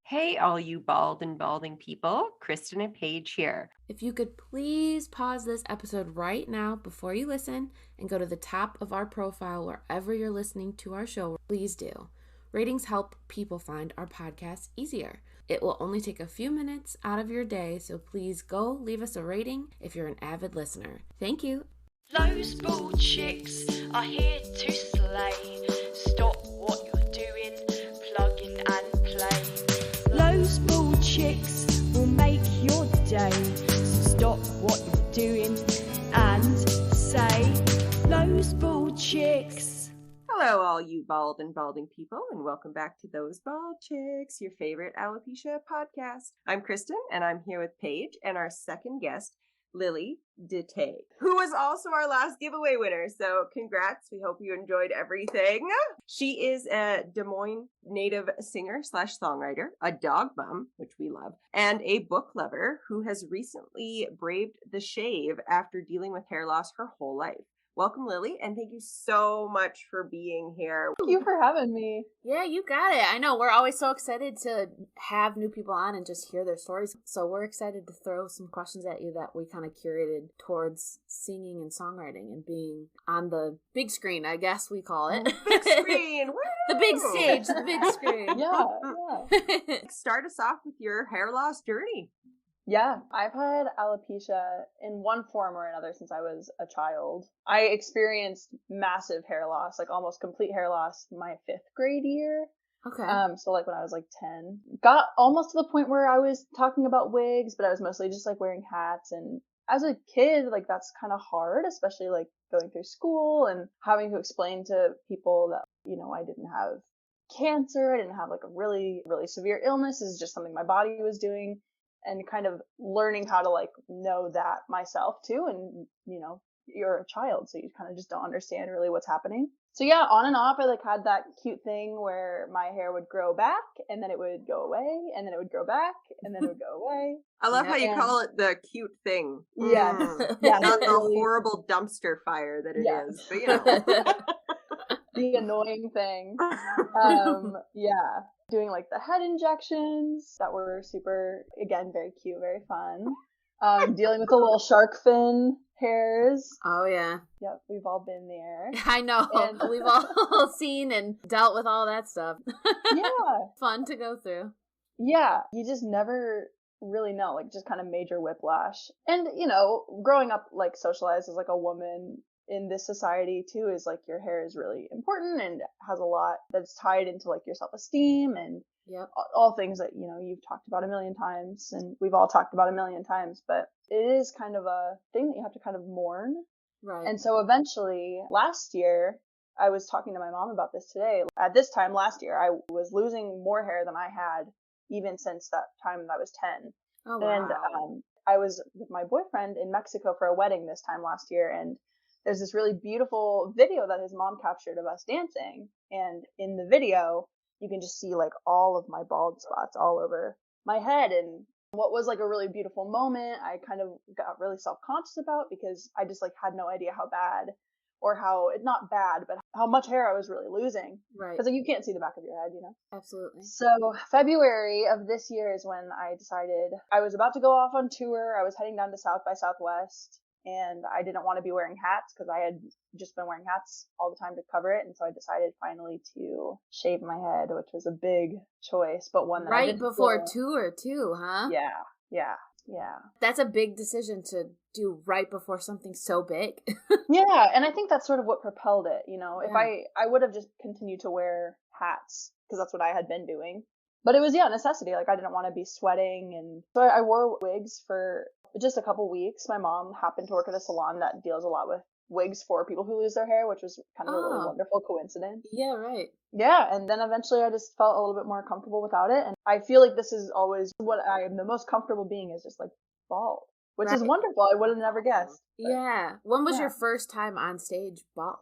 Hey, all you bald and balding people, Kristen and Paige here. If you could please pause this episode right now before you listen and go to the top of our profile wherever you're listening to our show, please do. Ratings help people find our podcast easier. It will only take a few minutes out of your day, so please go leave us a rating if you're an avid listener. Thank you. Those bald chicks are here to slay. Stop what you're doing, plug in and play. Those bald chicks will make your day. So stop what you're doing and say, those bald chicks. Hello, all you bald and balding people, and welcome back to Those Bald Chicks, your favorite alopecia podcast. I'm Kristen, and I'm here with Paige and our second guest, Lily DeTaey, who was also our last giveaway winner. So congrats. We hope you enjoyed everything. She is a Des Moines native singer / songwriter, a dog mom, which we love, and a book lover who has recently braved the shave after dealing with hair loss her whole life. Welcome, Lily, and thank you so much for being here. Thank you for having me. Yeah, you got it. I know. We're always so excited to have new people on and just hear their stories. So we're excited to throw some questions at you that we kind of curated towards singing and songwriting and being on the big screen, I guess we call it. Big screen. Woo! The big stage, the big screen. Yeah. Start us off with your hair loss journey. Yeah, I've had alopecia in one form or another since I was a child. I experienced massive hair loss, like almost complete hair loss my 5th grade year. Okay. So like when I was like 10. Got almost to the point where I was talking about wigs, but I was mostly just like wearing hats. And as a kid, like that's kind of hard, especially like going through school and having to explain to people that, you know, I didn't have cancer, I didn't have like a really, really severe illness. This is just something my body was doing. And kind of learning how to like know that myself too. And, you know, you're a child, so you kind of just don't understand really what's happening. So yeah, on and off, I like had that cute thing where my hair would grow back and then it would go away and then it would grow back and then it would go away. I love how you call it the cute thing. Yes. Yeah. Not the horrible dumpster fire that it is, but you know. The annoying thing. Yeah. Doing like the head injections that were super, again, very cute, very fun. Dealing with the little shark fin hairs. Oh, yeah. Yep, we've all been there. I know. And we've all seen and dealt with all that stuff. Yeah. Fun to go through. Yeah, you just never really know, like just kind of major whiplash. And, you know, growing up like socialized as like a woman in this society too is like your hair is really important and has a lot that's tied into like your self-esteem and all things that, you know, you've talked about a million times and we've all talked about a million times, but it is kind of a thing that you have to kind of mourn. Right. And so eventually last year, I was talking to my mom about this today. At this time last year, I was losing more hair than I had even since that time that I was 10. Oh, wow. And I was with my boyfriend in Mexico for a wedding this time last year, and there's this really beautiful video that his mom captured of us dancing. And in the video, you can just see like all of my bald spots all over my head. And what was like a really beautiful moment, I kind of got really self-conscious about because I just like had no idea how bad or how, not bad, but how much hair I was really losing. Right. Because like you can't see the back of your head, you know? Absolutely. So February of this year is when I decided I was about to go off on tour. I was heading down to South by Southwest. And I didn't want to be wearing hats because I had just been wearing hats all the time to cover it. And so I decided finally to shave my head, which was a big choice, but one that I didn't before tour too, huh? Yeah. That's a big decision to do right before something so big. Yeah, and I think that's sort of what propelled it, you know. Yeah. If I would have just continued to wear hats because that's what I had been doing. But it was, necessity. Like I didn't want to be sweating. And so I wore wigs for just a couple weeks. My mom happened to work at a salon that deals a lot with wigs for people who lose their hair, which was kind of a really wonderful coincidence. Yeah, right. Yeah, and then eventually I just felt a little bit more comfortable without it. And I feel like this is always what I am the most comfortable being is just like bald, which is wonderful. I would have never guessed. Yeah. When was your first time on stage bald?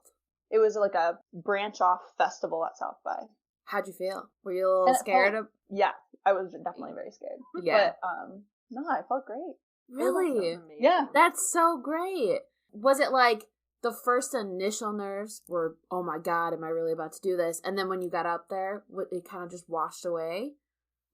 It was like a branch off festival at South by. How'd you feel? Were you a little scared of? Yeah, I was definitely very scared. Yeah. But no, I felt great. Really? Yeah. That's so great. Was it like the first initial nerves were, oh my God, am I really about to do this? And then when you got up there, it kind of just washed away?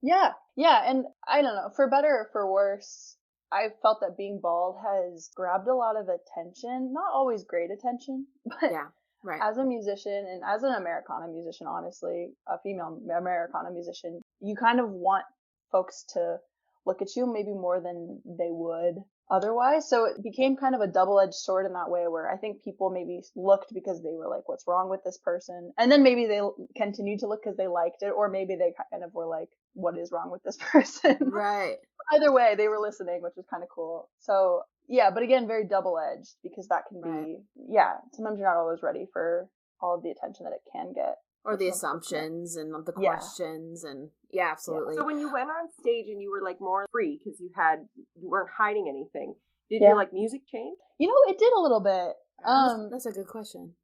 Yeah, yeah, and I don't know, for better or for worse, I've felt that being bald has grabbed a lot of attention, not always great attention, but Yeah, right. as a musician and as an Americana musician, honestly, a female Americana musician, you kind of want folks to look at you maybe more than they would otherwise. So it became kind of a double-edged sword in that way where I think people maybe looked because they were like, what's wrong with this person? And then maybe they continued to look because they liked it, or maybe they kind of were like, what is wrong with this person? Right. Either way, they were listening, which was kind of cool. So yeah, but again, very double-edged because that can Right. be, yeah, sometimes you're not always ready for all of the attention that it can get. Or the It's unfortunate. assumptions and the Yeah. questions and yeah, absolutely. So when you went on stage and you were like more free because you weren't hiding anything, did Yeah. your like music change? You know, it did a little bit. That's a good question.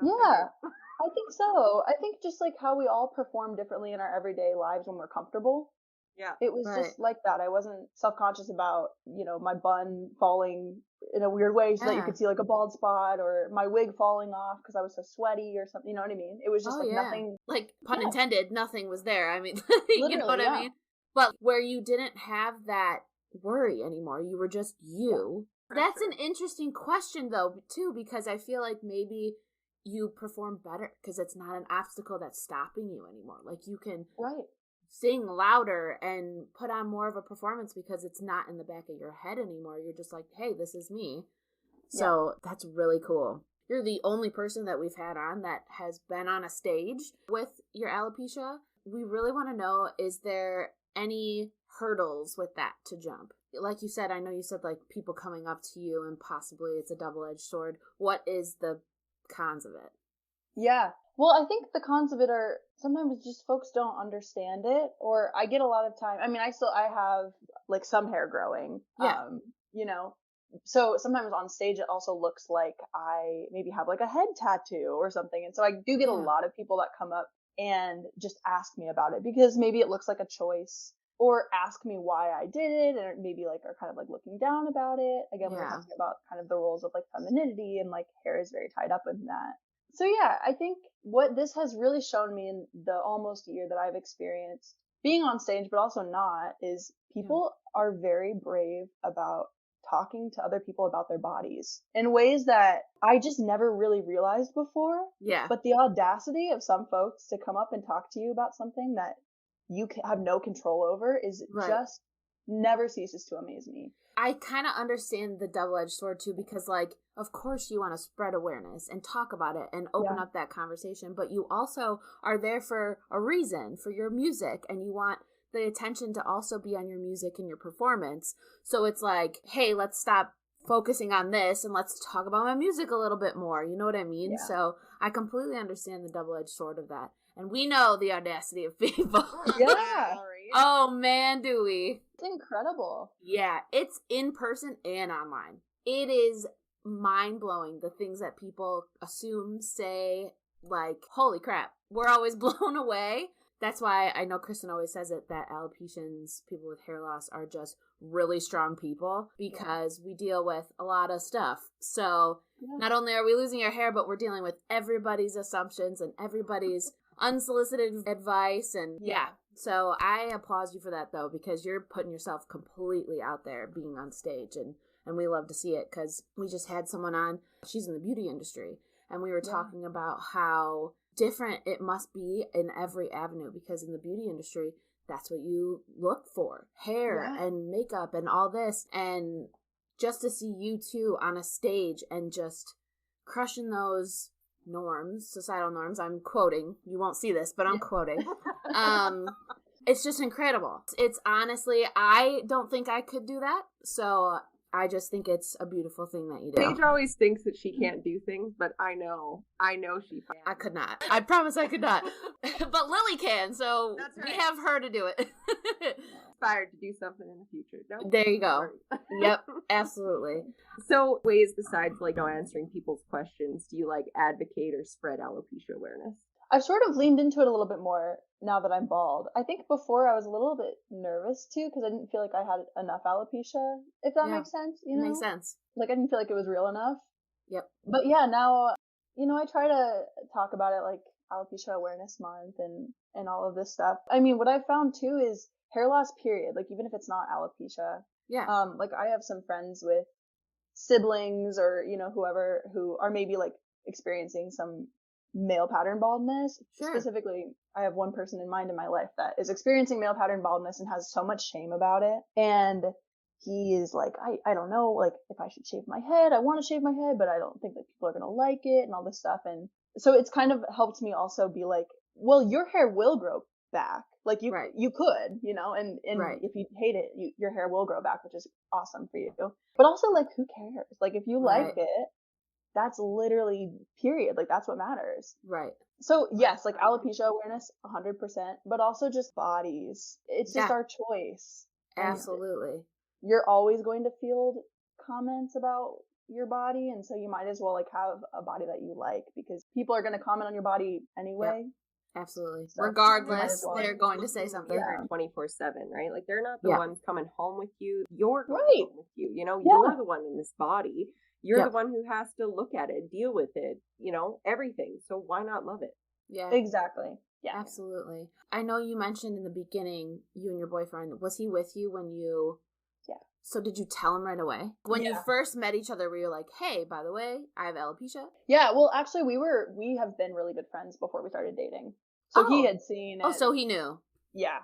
Yeah, I think so. I think just like how we all perform differently in our everyday lives when we're comfortable. Yeah. It was Right. just like that. I wasn't self-conscious about, you know, my bun falling in a weird way so that you Yeah. could see like a bald spot or my wig falling off because I was so sweaty or something. You know what I mean? It was just Oh, like yeah. nothing. Like, pun Yeah. intended, nothing was there. I mean, you know Literally, what yeah. I mean? But where you didn't have that worry anymore, you were just you. That's an interesting question, though, too, because I feel like maybe you perform better because it's not an obstacle that's stopping you anymore. Like, you can Right. sing louder and put on more of a performance because it's not in the back of your head anymore. You're just like, hey, this is me. So that's really cool. You're the only person that we've had on that has been on a stage with your alopecia. We really want to know, is there any hurdles with that to jump? Like you said, I know you said like people coming up to you and possibly it's a double-edged sword. What is the cons of it? Yeah. Well, I think the cons of it are sometimes just folks don't understand it, or I get a lot of time. I mean, I have like some hair growing. Yeah. You know, so sometimes on stage it also looks like I maybe have like a head tattoo or something. And so I do get a Yeah. lot of people that come up and just ask me about it because maybe it looks like a choice, or ask me why I did it, and maybe like are kind of like looking down about it. Again, we're Yeah. talking about kind of the roles of like femininity, and like hair is very tied up in that. So yeah, I think what this has really shown me in the almost year that I've experienced being on stage, but also not, is people are very brave about talking to other people about their bodies in ways that I just never really realized before. Yeah. But the audacity of some folks to come up and talk to you about something that you have no control over is Right. just never ceases to amaze me. I kind of understand the double-edged sword too, because like, of course you want to spread awareness and talk about it and open up that conversation, but you also are there for a reason, for your music, and you want the attention to also be on your music and your performance. So it's like, hey, let's stop focusing on this and let's talk about my music a little bit more. You know what I mean? Yeah. So I completely understand the double-edged sword of that. And we know the audacity of people. Yeah. Oh man, do we. It's incredible. Yeah, it's in person and online. It is mind-blowing, the things that people assume, say, like, holy crap, we're always blown away. That's why I know Kristen always says it, that alopecians, people with hair loss, are just really strong people because we deal with a lot of stuff. So not only are we losing our hair, but we're dealing with everybody's assumptions and everybody's unsolicited advice. And so I applaud you for that, though, because you're putting yourself completely out there being on stage. And we love to see it because we just had someone on, she's in the beauty industry, and we were talking about how different it must be in every avenue, because in the beauty industry, that's what you look for, hair and makeup and all this. And just to see you two on a stage and just crushing those norms, societal norms, I'm quoting, you won't see this, but I'm quoting. It's just incredible. It's honestly, I don't think I could do that. So I just think it's a beautiful thing that you do. Paige always thinks that she can't do things, but I know she can. I could not. I promise I could not. But Lily can, so we have her to do it. Inspired to do something in the future. No, there you go. Yep, absolutely. So ways besides like answering people's questions, do you like advocate or spread alopecia awareness? I've sort of leaned into it a little bit more now that I'm bald. I think before I was a little bit nervous too, because I didn't feel like I had enough alopecia, if that makes sense. You know? Makes sense. Like I didn't feel like it was real enough. Yep. But yeah, now, you know, I try to talk about it like Alopecia Awareness Month and all of this stuff. I mean, what I've found too is hair loss period, like even if it's not alopecia. Yeah. Like I have some friends with siblings or, you know, whoever who are maybe like experiencing some male pattern baldness. Sure. Specifically, I have one person in mind in my life that is experiencing male pattern baldness and has so much shame about it. And he is like, I don't know, like if I should shave my head. I want to shave my head, but I don't think that people are going to like it and all this stuff. And so it's kind of helped me also be like, well, your hair will grow back. Like you, Right. you could, you know, and Right. if you hate it, your hair will grow back, which is awesome for you. But also, like, who cares? Like, if you like Right. it, that's literally period. Like, that's what matters. Right. So yes, like alopecia awareness, 100%, but also just bodies. It's just Yeah. our choice. And Absolutely. you're always going to field comments about your body, and so you might as well like have a body that you like, because people are going to comment on your body anyway. Absolutely. So, Regardless, well. they're going to say something. Yeah. 24/7, right? Like they're not the Yeah. ones coming home with you. You're going Right. home with you. You know, Yeah. you're the one in this body. You're Yep. the one who has to look at it, deal with it, you know, everything. So why not love it? Yeah. Exactly. Yeah. Absolutely. I know you mentioned in the beginning, you and your boyfriend, was he with you when you... Yeah. So did you tell him right away? When you Yeah. first met each other, were you like, hey, by the way, I have alopecia? Yeah, well, actually, we have been really good friends before we started dating. So he Oh. had seen it. Oh, so he knew. Yeah.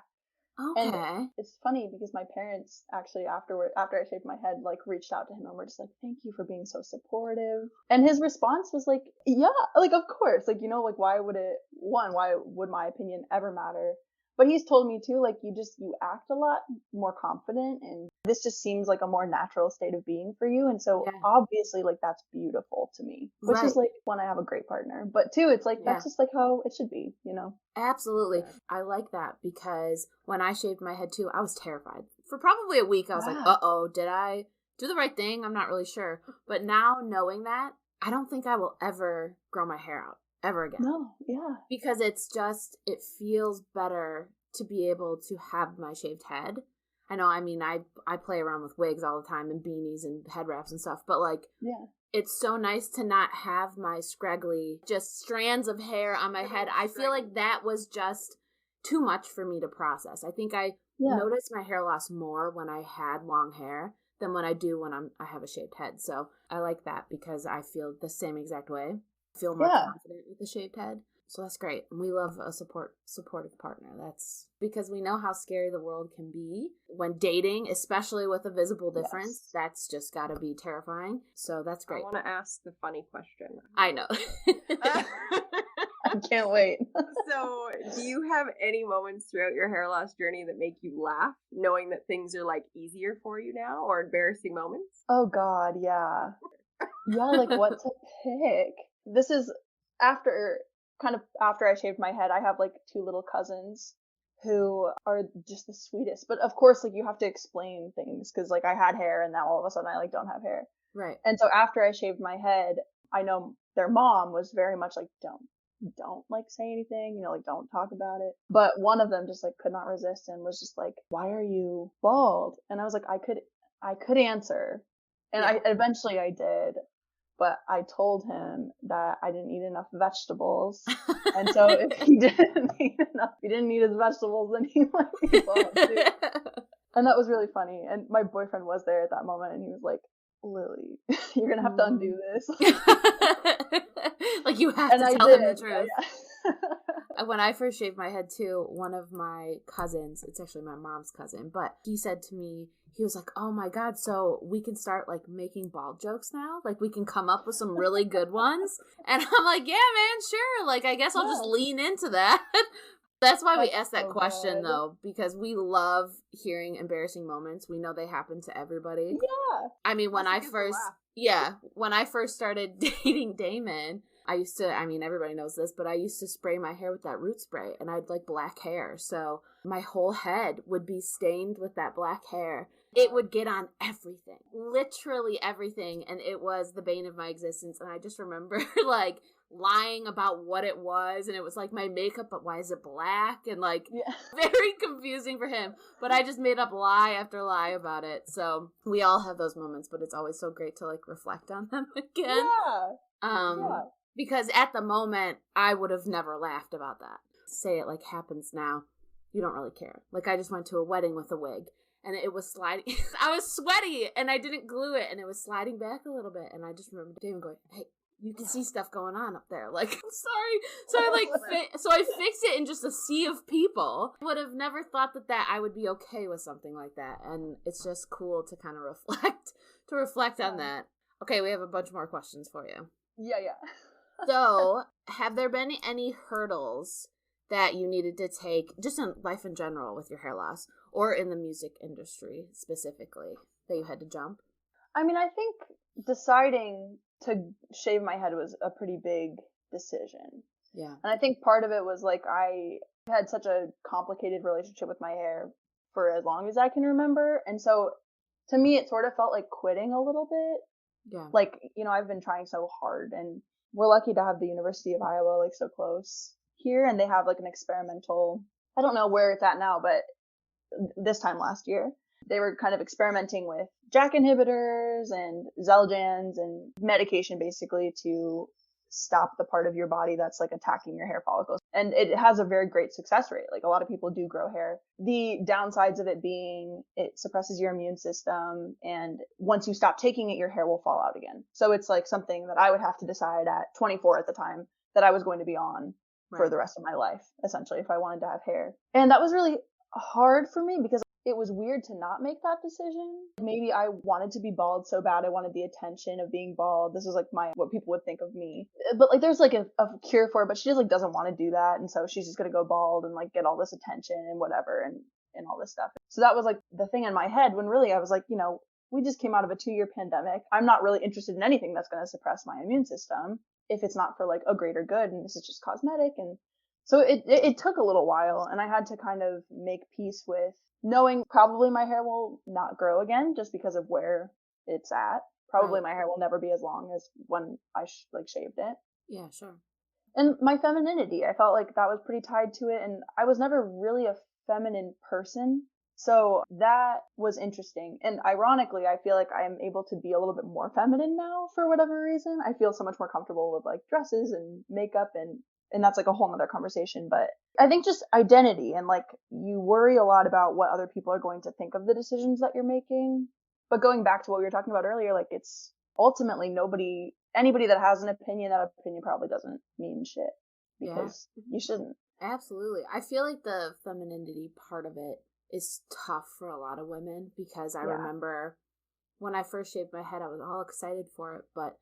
Okay. And it's funny because my parents actually after I shaved my head, like reached out to him and were just like, thank you for being so supportive. And his response was like, yeah, like, of course, like, you know, like, why would my opinion ever matter? But he's told me too, like, you act a lot more confident, and this just seems like a more natural state of being for you. And so Yeah. obviously, like, that's beautiful to me, which is Right. like when I have a great partner. But two, it's like, Yeah. that's just like how it should be, you know? Absolutely. Yeah. I like that because when I shaved my head too, I was terrified. For probably a week, I was like, Yeah. uh-oh, did I do the right thing? I'm not really sure. But now knowing that, I don't think I will ever grow my hair out ever again. No, yeah. Because it's just, it feels better to be able to have my shaved head. I know, I mean, I play around with wigs all the time and beanies and head wraps and stuff, but like, Yeah. it's so nice to not have my scraggly, just strands of hair on my head. I feel like that was just too much for me to process. I think I Yeah. noticed my hair loss more when I had long hair than when I do when I have a shaved head. So I like that because I feel the same exact way. I feel more Yeah. confident with the shaved head. So that's great. And we love a supportive partner. That's because we know how scary the world can be when dating, especially with a visible difference. Yes. That's just got to be terrifying. So that's great. I want to ask the funny question. I know. I can't wait. So, do you have any moments throughout your hair loss journey that make you laugh, knowing that things are like easier for you now, or embarrassing moments? Oh God, yeah. Yeah, like what to pick. This is after I shaved my head. I have like two little cousins who are just the sweetest. But of course, like you have to explain things because like I had hair and now all of a sudden I like don't have hair. Right. And so after I shaved my head, I know their mom was very much like, don't like say anything, you know, like don't talk about it. But one of them just like could not resist and was just like, why are you bald? And I was like, I could answer. And Yeah. I eventually I did, but I told him that I didn't eat enough vegetables. And so if he didn't eat his vegetables, then he might be bald too. And that was really funny. And my boyfriend was there at that moment and he was like, Lily, you're gonna have to undo this. Like you have And to I tell him did. the truth. Yeah. When I first shaved my head too, one of my cousins, it's actually my mom's cousin, but he said to me, he was like, oh my God, so we can start like making bald jokes now? Like we can come up with some really good ones? And I'm like, yeah, man, sure. Like, I guess I'll just lean into that. That's why we asked that so question good. though, because we love hearing embarrassing moments. We know they happen to everybody. Yeah. I mean, when That's a good laugh. when I first started dating Damon, everybody knows this, but I used to spray my hair with that root spray and I'd like black hair. So my whole head would be stained with that black hair. It would get on everything, literally everything. And it was the bane of my existence. And I just remember like lying about what it was. And it was like my makeup, but why is it black? And like very confusing for him. But I just made up lie after lie about it. So we all have those moments, but it's always so great to like reflect on them again. Yeah. Because at the moment, I would have never laughed about that. Say it like happens now. you don't really care. Like, I just went to a wedding with a wig, and it was sliding. I was sweaty, and I didn't glue it, and it was sliding back a little bit, and I just remember David going, hey, you can see stuff going on up there. Like, I'm sorry. So I fixed it in just a sea of people. I would have never thought that I would be okay with something like that. And it's just cool to kind of reflect on that. Okay, we have a bunch more questions for you. Yeah. So, have there been any hurdles that you needed to take, just in life in general with your hair loss, or in the music industry specifically, that you had to jump? I mean, I think deciding to shave my head was a pretty big decision. Yeah. And I think part of it was like I had such a complicated relationship with my hair for as long as I can remember. And so to me, it sort of felt like quitting a little bit. Yeah. Like, I've been trying so hard, and we're lucky to have the University of Iowa like so close here. And they have like an experimental, I don't know where it's at now, but this time last year, they were kind of experimenting with JAK inhibitors and Xeljanz and medication basically to stop the part of your body that's like attacking your hair follicles. And it has a very great success rate. Like, a lot of people do grow hair. The downsides of it being it suppresses your immune system, and once you stop taking it, your hair will fall out again. So it's like something that I would have to decide at 24 at the time that I was going to be on for the rest of my life, essentially, if I wanted to have hair. And that was really hard for me because it was weird to not make that decision. Maybe I wanted to be bald so bad. I wanted the attention of being bald. This was like what people would think of me. But like, there's like a cure for it, but she just like doesn't want to do that. And so she's just going to go bald and like get all this attention and whatever and all this stuff. So that was like the thing in my head, when really I was like, we just came out of a 2-year pandemic. I'm not really interested in anything that's going to suppress my immune system if it's not for like a greater good. And this is just cosmetic. And so it took a little while, and I had to kind of make peace with knowing probably my hair will not grow again just because of where it's at. Probably my hair will never be as long as when I shaved it. Yeah, sure. And my femininity, I felt like that was pretty tied to it, and I was never really a feminine person. So that was interesting. And ironically, I feel like I'm able to be a little bit more feminine now for whatever reason. I feel so much more comfortable with like dresses and makeup, and that's like a whole nother conversation. But I think just identity, and like, you worry a lot about what other people are going to think of the decisions that you're making. But going back to what we were talking about earlier, like, it's ultimately anybody that has an opinion, that opinion probably doesn't mean shit, because you shouldn't. Absolutely. I feel like the femininity part of it is tough for a lot of women, because I remember when I first shaved my head, I was all excited for it, but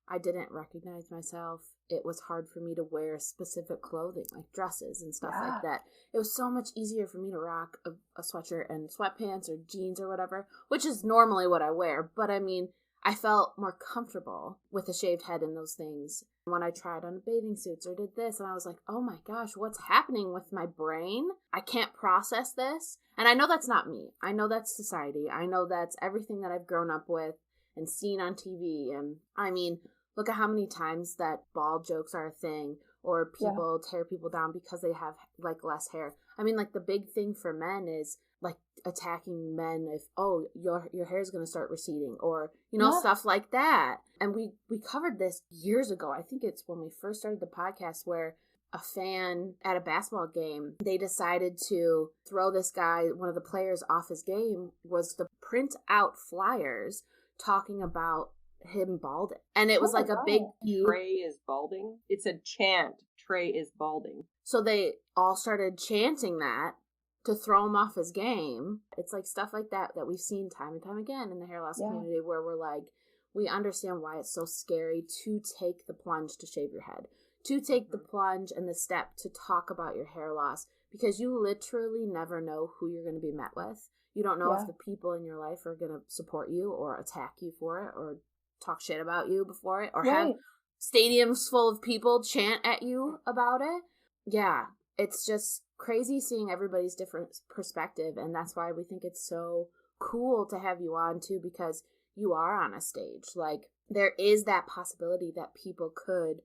I didn't recognize myself. It was hard for me to wear specific clothing, like dresses and stuff like that. It was so much easier for me to rock a sweatshirt and sweatpants or jeans or whatever, which is normally what I wear. But I mean, I felt more comfortable with a shaved head and those things when I tried on bathing suits or did this. And I was like, oh my gosh, what's happening with my brain? I can't process this. And I know that's not me. I know that's society. I know that's everything that I've grown up with and seen on TV. And I mean, look at how many times that bald jokes are a thing, or people tear people down because they have like less hair. I mean, like, the big thing for men is like attacking men if, oh, your hair is going to start receding, or, stuff like that. And we covered this years ago. I think it's when we first started the podcast, where a fan at a basketball game, they decided to throw this guy, one of the players, off his game, was to print out flyers talking about him balding. And it was like a big Trey is balding. It's a chant. Trey is balding. So they all started chanting that to throw him off his game. It's like stuff like that we've seen time and time again in the hair loss community, where we're like, we understand why it's so scary to take the plunge to shave your head, to take the plunge and the step to talk about your hair loss, because you literally never know who you're going to be met with. You don't know if the people in your life are going to support you or attack you for it, or talk shit about you before it, or have stadiums full of people chant at you about it. Yeah, it's just crazy seeing everybody's different perspective, and that's why we think it's so cool to have you on too, because you are on a stage. Like, there is that possibility that people could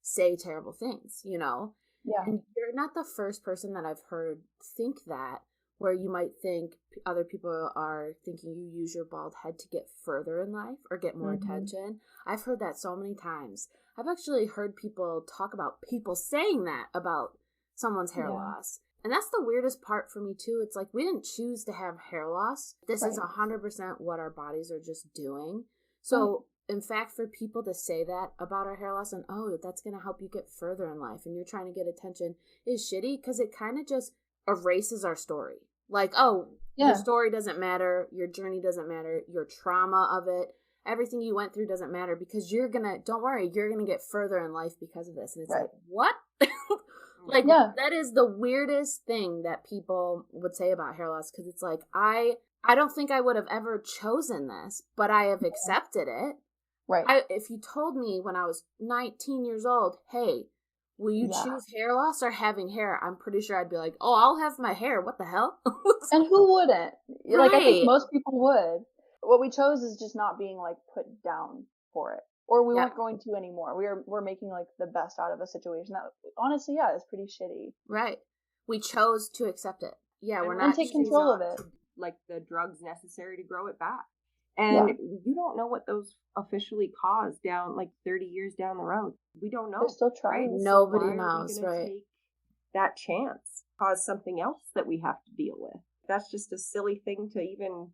say terrible things, Yeah. And you're not the first person that I've heard think that, where you might think other people are thinking you use your bald head to get further in life or get more attention. I've heard that so many times. I've actually heard people talk about people saying that about someone's hair loss, And that's the weirdest part for me too. It's like we didn't choose to have hair loss. This is Right. 100% what our bodies are just doing. So in fact, for people to say that about our hair loss and, oh, that's going to help you get further in life and you're trying to get attention is shitty because it kind of just erases our story. Like, oh, your story doesn't matter. Your journey doesn't matter. Your trauma of it, everything you went through doesn't matter because don't worry, you're going to get further in life because of this. And it's like, what? Like, that is the weirdest thing that people would say about hair loss because it's like, I don't think I would have ever chosen this, but I have accepted it. Right. If you told me when I was 19 years old, hey, will you choose hair loss or having hair? I'm pretty sure I'd be like, oh, I'll have my hair. What the hell? And who wouldn't? Right. Like, I think most people would. What we chose is just not being, like, put down for it. Or we weren't going to anymore. We're making, like, the best out of a situation that, honestly, is pretty shitty. Right. We chose to accept it. Yeah, we're not. And take control of it. Like, the drugs necessary to grow it back. And you don't know what those officially caused down, like, 30 years down the road. We don't know. They're still trying. Right? Nobody so knows, right? Take that chance, cause something else that we have to deal with. That's just a silly thing to even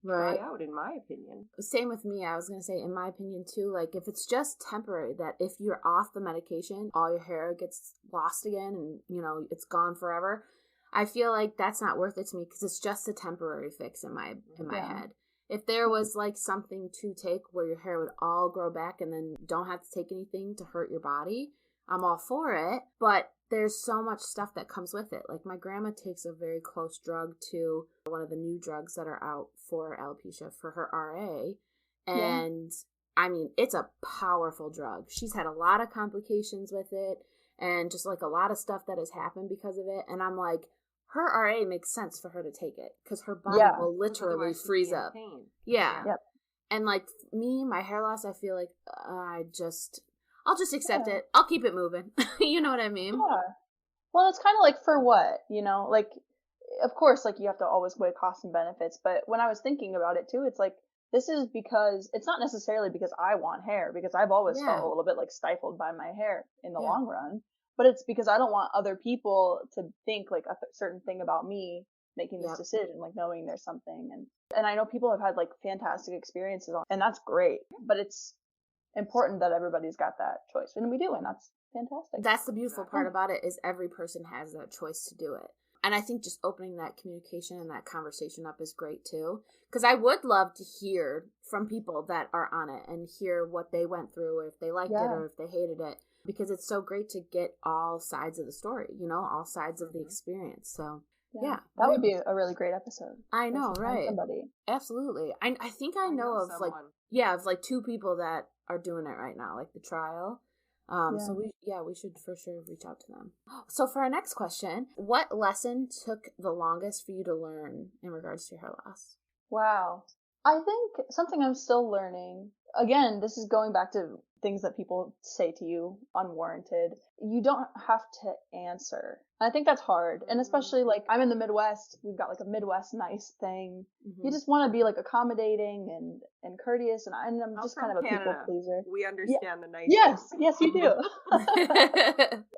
try out, in my opinion. Same with me. I was going to say, in my opinion, too, like, if it's just temporary, that if you're off the medication, all your hair gets lost again and, you know, it's gone forever, I feel like that's not worth it to me because it's just a temporary fix in my head. If there was, like, something to take where your hair would all grow back and then don't have to take anything to hurt your body, I'm all for it. But there's so much stuff that comes with it. Like, my grandma takes a very close drug to one of the new drugs that are out for alopecia for her RA. And, I mean, it's a powerful drug. She's had a lot of complications with it and just, like, a lot of stuff that has happened because of it. And I'm like, her RA makes sense for her to take it because her body will literally freeze up. And, like, me, my hair loss, I feel like I'll just accept it. I'll keep it moving. You know what I mean? Yeah. Well, it's kind of like, for what, you know? Like, of course, like, you have to always weigh costs and benefits. But when I was thinking about it, too, it's like, this is because, it's not necessarily because I want hair, because I've always felt a little bit, like, stifled by my hair in the long run. But it's because I don't want other people to think, like, a certain thing about me making this decision, like, knowing there's something. And I know people have had, like, fantastic experiences and that's great. But it's important that everybody's got that choice. And we do, and that's fantastic. That's the beautiful part about it, is every person has that choice to do it. And I think just opening that communication and that conversation up is great, too. Because I would love to hear from people that are on it and hear what they went through, or if they liked it or if they hated it. Because it's so great to get all sides of the story, you know, all sides of the experience. So, that would be a really great episode. I know, right? Somebody. Absolutely. I think I know of someone. Like 2 people that are doing it right now, like the trial. So we should for sure reach out to them. So for our next question, what lesson took the longest for you to learn in regards to hair loss? Wow. I think something I'm still learning, again, this is going back to things that people say to you unwarranted. You don't have to answer. I think that's hard. And especially, like, I'm in the Midwest. We've got, like, a Midwest nice thing. You just want to be, like, accommodating and courteous. And I'm just kind of a people pleaser. We understand the nice. Yes, you do.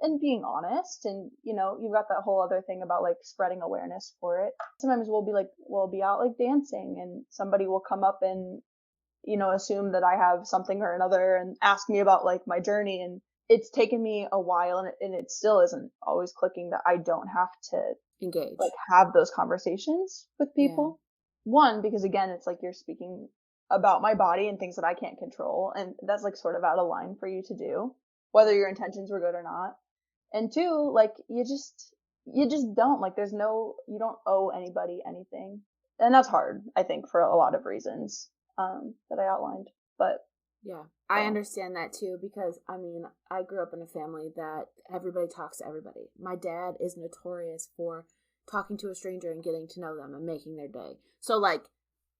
And being honest. And, you know, you've got that whole other thing about, like, spreading awareness for it. Sometimes we'll be out, like, dancing, and somebody will come up and, you know, assume that I have something or another and ask me about, like, my journey. And it's taken me a while, and it still isn't always clicking that I don't have to engage, like, have those conversations with people. One, because again, it's like you're speaking about my body and things that I can't control, and that's, like, sort of out of line for you to do, whether your intentions were good or not. And 2, like, you just don't, like, you don't owe anybody anything. And that's hard, I think, for a lot of reasons that I outlined. But I understand that too, because I mean, I grew up in a family that everybody talks to everybody. My dad is notorious for talking to a stranger and getting to know them and making their day. So, like,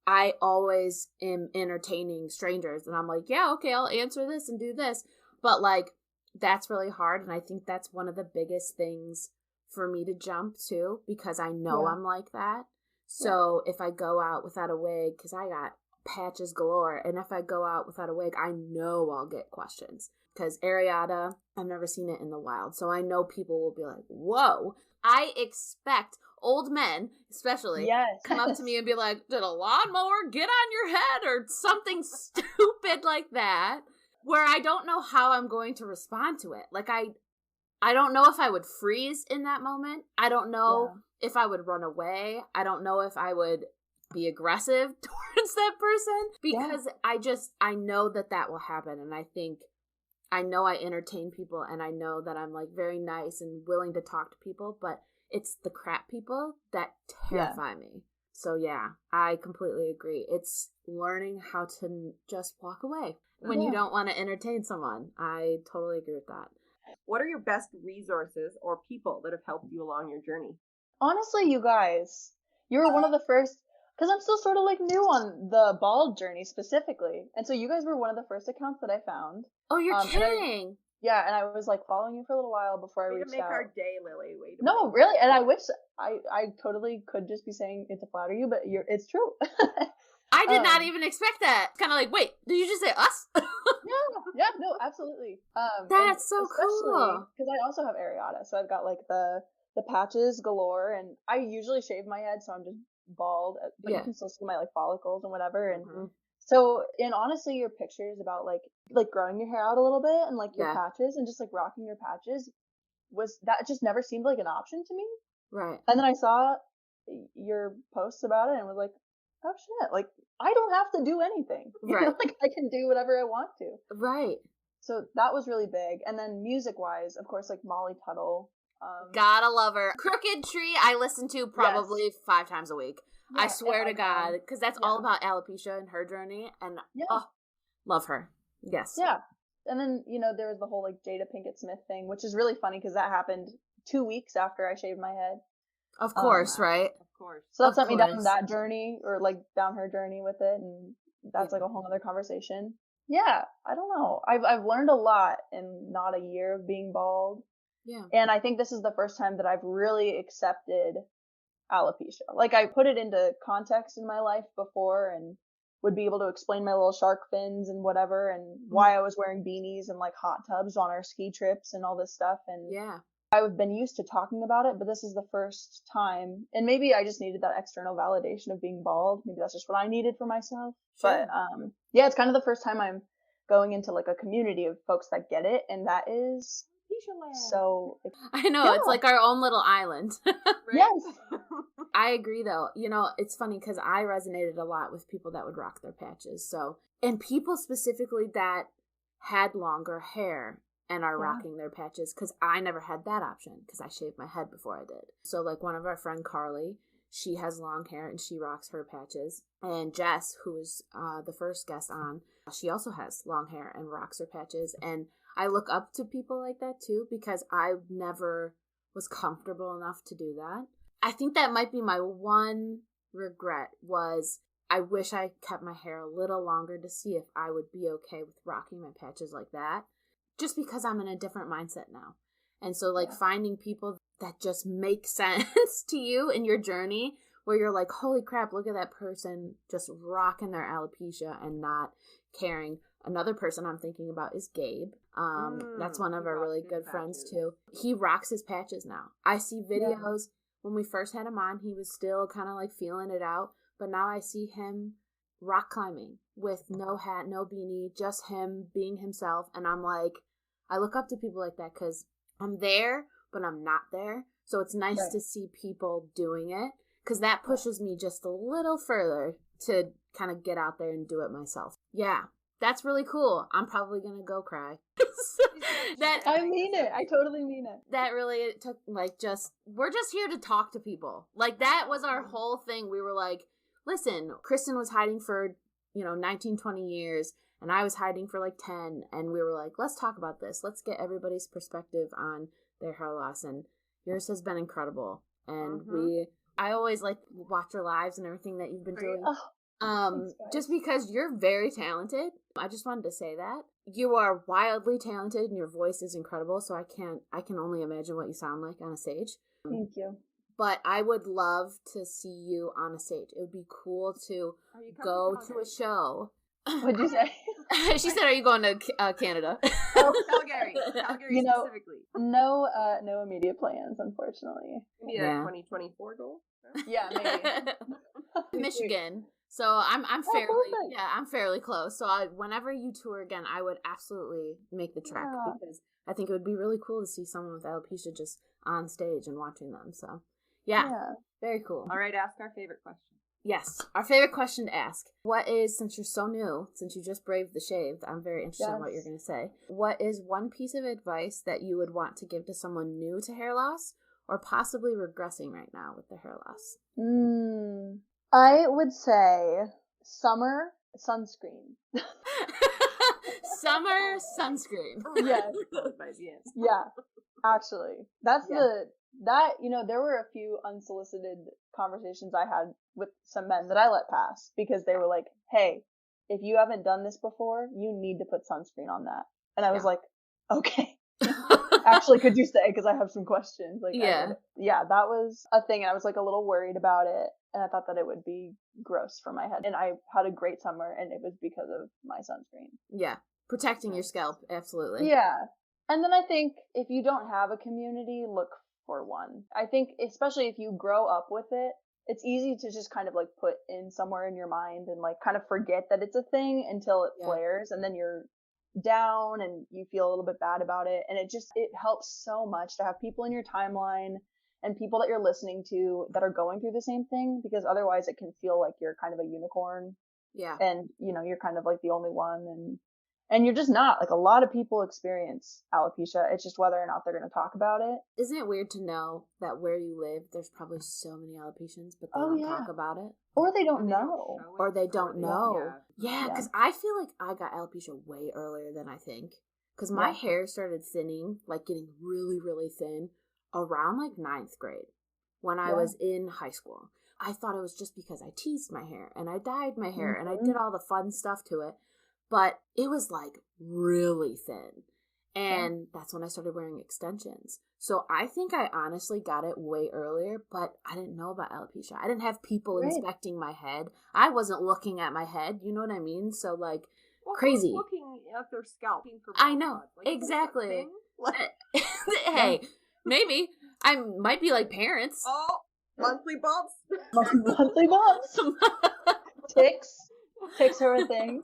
I always am entertaining strangers, and I'm like, yeah, okay, I'll answer this and do this. But, like, that's really hard, and I think that's one of the biggest things for me to jump to, because I know I'm like that. So if I go out without a wig, because I got patches galore, and if I go out without a wig, I know I'll get questions, because areata, I've never seen it in the wild, so I know people will be like, whoa. I expect old men, especially, Yes. come up to me and be like, did a lawnmower get on your head or something stupid like that, where I don't know how I'm going to respond to it. Like, I don't know if I would freeze in that moment. I don't know if I would run away. I don't know if I would be aggressive towards that person, because I know that will happen. And I know I entertain people, and I know that I'm like very nice and willing to talk to people, but it's the crap people that terrify me. So yeah, I completely agree. It's learning how to just walk away when you don't want to entertain someone. I totally agree with that. What are your best resources or people that have helped you along your journey? Honestly, you guys, you were one of the first, because I'm still sort of like new on the bald journey specifically. And so you guys were one of the first accounts that I found. Oh, you're kidding. And I was like following you for a little while before I reached out. Way to make our day, Lily. Way to No, really. And I wish I totally could just be saying it to flatter you, but it's true. I did not even expect that. Kind of like, wait, did you just say us? yeah, no, absolutely. That's so cool. Because I also have areata, so I've got like the patches galore, and I usually shave my head, so I'm just bald, but you can still see my like follicles and whatever. And so, and honestly, your pictures about like growing your hair out a little bit and like your patches and just like rocking your patches that just never seemed like an option to me. Right. And then I saw your posts about it and was like, oh shit, like I don't have to do anything. Right. Like I can do whatever I want to. Right. So that was really big. And then music wise, of course, like Molly Tuttle. Gotta love her. Crooked Tree I listen to probably 5 times a week. I swear to God, because that's all about alopecia and her journey, and love her. Yes. Yeah. And then, there was the whole like Jada Pinkett Smith thing, which is really funny because that happened 2 weeks after I shaved my head. Of course, right? Of course. So that sent me down that journey, or like down her journey with it, and that's like a whole other conversation. Yeah, I don't know. I've learned a lot in not a year of being bald. Yeah. And I think this is the first time that I've really accepted alopecia. Like I put it into context in my life before and would be able to explain my little shark fins and whatever, and why I was wearing beanies and like hot tubs on our ski trips and all this stuff. And I've been used to talking about it, but this is the first time, and maybe I just needed that external validation of being bald. Maybe that's just what I needed for myself. Sure. But it's kind of the first time I'm going into like a community of folks that get it, and that is so. I know, it's like our own little island. Yes. I agree though. It's funny because I resonated a lot with people that would rock their patches. So, and people specifically that had longer hair and are rocking their patches, because I never had that option because I shaved my head before I did. So like one of our friend Carly, she has long hair and she rocks her patches. And Jess, who was the first guest on, she also has long hair and rocks her patches. And I look up to people like that too, because I never was comfortable enough to do that. I think that might be my one regret, was I wish I kept my hair a little longer to see if I would be okay with rocking my patches like that. Just because I'm in a different mindset now. And so like finding people that just make sense to you in your journey, where you're like, holy crap, look at that person just rocking their alopecia and not caring. Another person I'm thinking about is Gabe. That's one of our really good friends too. He rocks his patches now. I see videos. When we first had him on, he was still kind of like feeling it out. But now I see him rock climbing with no hat, no beanie, just him being himself. And I'm like, I look up to people like that because I'm there, but I'm not there. So it's nice to see people doing it, because that pushes me just a little further to kind of get out there and do it myself. Yeah, that's really cool. I'm probably going to go cry. I mean it. I totally mean it. That really took we're just here to talk to people. Like that was our whole thing. We were like, listen, Kristen was hiding for, 19, 20 years. And I was hiding for like 10, and we were like, let's talk about this. Let's get everybody's perspective on their hair loss, and yours has been incredible. And I always like watch your lives and everything that you've been doing. Just because you're very talented. I just wanted to say that. You are wildly talented and your voice is incredible, so I can only imagine what you sound like on a stage. Thank you. But I would love to see you on a stage. It would be cool to go to a show. What'd you say? She said, "Are you going to Canada?" Calgary specifically. No immediate plans, unfortunately. Maybe a 2024 goal. Yeah, maybe. Michigan. So I'm fairly close. So whenever you tour again, I would absolutely make the trek because I think it would be really cool to see someone with alopecia just on stage and watching them. So yeah, very cool. All right, ask our favorite question. Yes, our favorite question to ask. What is, since you're so new, since you just braved the shave, I'm very interested in what you're going to say. What is one piece of advice that you would want to give to someone new to hair loss or possibly regressing right now with the hair loss? I would say summer sunscreen. Summer sunscreen. Yes. Yeah, actually. That's there were a few unsolicited conversations I had with some men that I let pass because they were like, hey, if you haven't done this before, you need to put sunscreen on that. And I was like, okay. Actually, could you say? Because I have some questions. Like, that was a thing. And I was like a little worried about it. And I thought that it would be gross for my head. And I had a great summer, and it was because of my sunscreen. Yeah. Protecting your scalp. Absolutely. Yeah. And then I think if you don't have a community, look for one. I think especially if you grow up with it, it's easy to just kind of like put in somewhere in your mind and like kind of forget that it's a thing until it flares, and then you're down and you feel a little bit bad about it. And it helps so much to have people in your timeline and people that you're listening to that are going through the same thing, because otherwise it can feel like you're kind of a unicorn. Yeah. And you're kind of like the only one, and you're just not. Like, a lot of people experience alopecia. It's just whether or not they're going to talk about it. Isn't it weird to know that where you live, there's probably so many alopecians, but they don't talk about it? Or they don't know. Or they don't know. Yeah, because I feel like I got alopecia way earlier than I think. Because my hair started thinning, like getting really, really thin, around like 9th grade when I was in high school. I thought it was just because I teased my hair and I dyed my hair and I did all the fun stuff to it. But it was like really thin. And that's when I started wearing extensions. So I think I honestly got it way earlier, but I didn't know about alopecia. I didn't have people inspecting my head. I wasn't looking at my head. You know what I mean? So like crazy. Looking at their scalp. I know. Like, exactly. Hey, maybe. I might be like parents. Oh, monthly bumps. Monthly bumps. Ticks are a thing.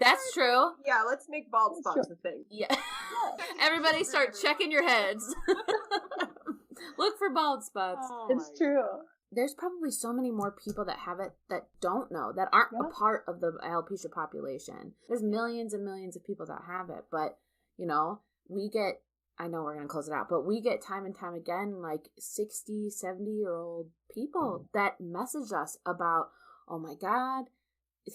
That's true. Yeah, let's make bald spots a thing. Yeah. Everybody start checking your heads. Look for bald spots. It's true. There's probably so many more people that have it that don't know, that aren't a part of the alopecia population. There's millions and millions of people that have it, but, we get, I know we're going to close it out, but we get time and time again, like 60, 70-year-old people that message us about, oh my God,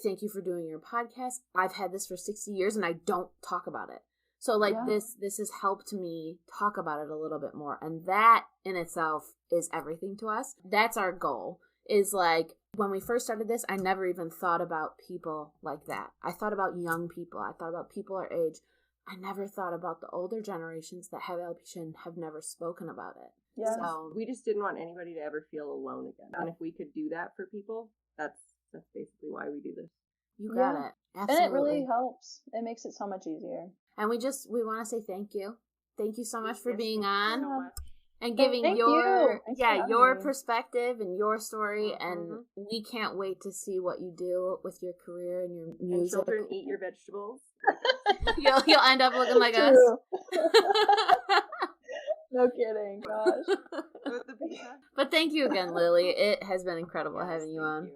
thank you for doing your podcast. I've had this for 60 years and I don't talk about it. So like this has helped me talk about it a little bit more. And that in itself is everything to us. That's our goal, is like when we first started this, I never even thought about people like that. I thought about young people. I thought about people our age. I never thought about the older generations that have alopecia and have never spoken about it. Yeah. So we just didn't want anybody to ever feel alone again. And if we could do that for people, that's basically why we do this. You got it. Absolutely. And it really helps. It makes it so much easier. And we want to say thank you. Thank you so much for being on so much. and giving your perspective and your story. And we can't wait to see what you do with your career and your music. And children eat your vegetables. You'll end up looking like us. No kidding, gosh. But thank you again, Lily. It has been incredible having you on.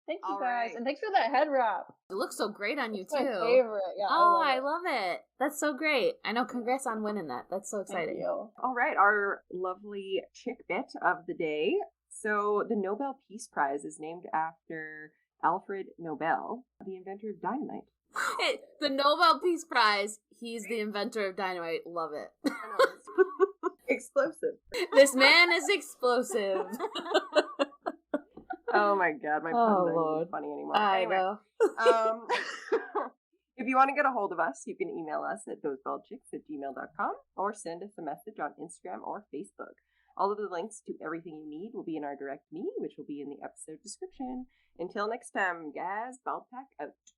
Thank you, guys. And thanks for that head wrap. It looks so great on you, It's too. my favorite. Yeah, I love it. That's so great. I know. Congrats on winning that. That's so exciting. Thank you. All right, our lovely chick bit of the day. So the Nobel Peace Prize is named after Alfred Nobel, the inventor of dynamite. The Nobel Peace Prize. He's the inventor of dynamite. Love it. Explosive. This man is explosive. Oh my God, my puns aren't even funny anymore. I know. If you want to get a hold of us, you can email us at thosebaldchicks@gmail.com or send us a message on Instagram or Facebook. All of the links to everything you need will be in our direct me, which will be in the episode description. Until next time, guys, Bald Pack out.